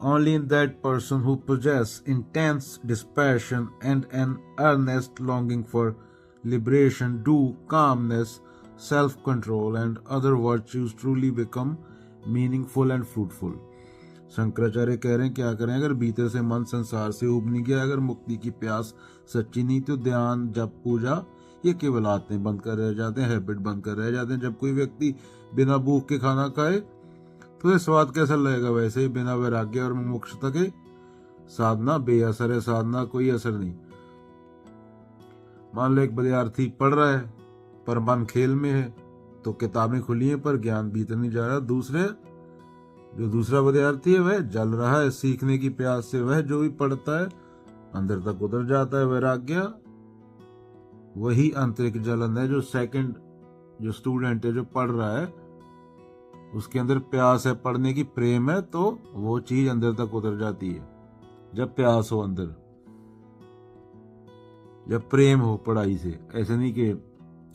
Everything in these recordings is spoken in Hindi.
Only in that person who possesses intense dispassion and an earnest longing for liberation do calmness, self-control and other virtues truly become meaningful and fruitful. Shankaracharya कह रहे हैं क्या करें, अगर भीतर से मन संसार से उब नहीं गया, अगर मुक्ति की प्यास सच्ची नहीं, तो ध्यान जप पूजा ये केवल आते बंद कर रह जाते हैं, हैबिट बंद कर रह जाते हैं। जब कोई व्यक्ति बिना भूख के खाना खाए तो ये स्वाद कैसा लगेगा, वैसे ही बिना वैराग्य और मुमुक्षुता के साधना बेअसर है, साधना कोई असर नहीं। मान लो एक विद्यार्थी पढ़ रहा है पर मन खेल में है, तो किताबें खुली हैं पर ज्ञान भीतर नहीं जा रहा। दूसरा विद्यार्थी है वह जल रहा है सीखने की प्यास से, वह जो भी पढ़ता है अंदर तक उतर जाता है। वैराग्य वही आंतरिक जलन है। जो सेकंड जो स्टूडेंट है जो पढ़ रहा है उसके अंदर प्यास है, पढ़ने की प्रेम है, तो वो चीज अंदर तक उतर जाती है। जब प्यास हो अंदर, जब प्रेम हो पढ़ाई से, ऐसे नहीं कि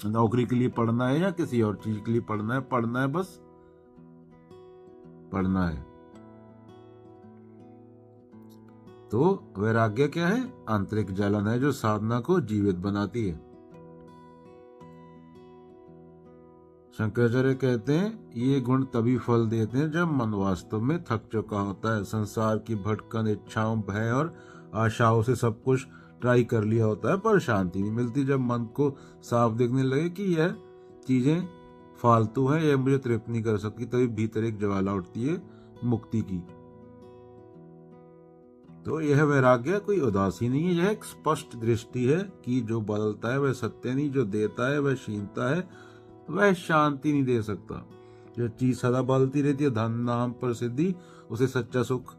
नौकरी के लिए पढ़ना है या किसी और चीज के लिए पढ़ना है, बस पढ़ना है। तो वैराग्य क्या है? आंतरिक जलन है जो साधना को जीवित बनाती है। शंकराचार्य कहते हैं ये गुण तभी फल देते हैं जब मन वास्तव में थक चुका होता है। संसार की भटकन इच्छाओं, भय और आशाओं से सब कुछ ट्राई कर लिया होता है पर शांति नहीं मिलती। जब मन को साफ दिखने लगे कि यह चीजें फालतू है, यह मुझे तृप्त नहीं कर सकती, तभी भीतर एक ज्वाला उठती है मुक्ति की। तो यह वैराग्य कोई उदासी नहीं है, यह एक स्पष्ट दृष्टि है कि जो बदलता है वह सत्य नहीं, जो देता है वह शीलता है, वह शांति नहीं दे सकता। जो चीज सदा बदलती रहती है, धन नाम प्रसिद्धि, उसे सच्चा सुख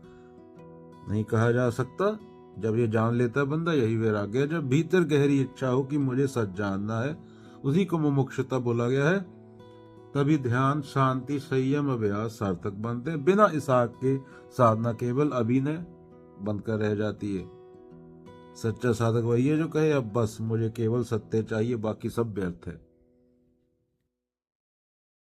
नहीं कहा जा सकता। जब ये जान लेता है बंदा, यही वैराग्य है। जब भीतर गहरी इच्छा हो कि मुझे सच जानना है, उसी को मुमुक्षुता बोला गया है। तभी ध्यान, शांति, संयम, अभ्यास सार्थक बनते हैं। बिना इस आग के साधना केवल अभिनय बनकर रह जाती है। सच्चा साधक वही है जो कहे अब बस मुझे केवल सत्य चाहिए, बाकी सब व्यर्थ है।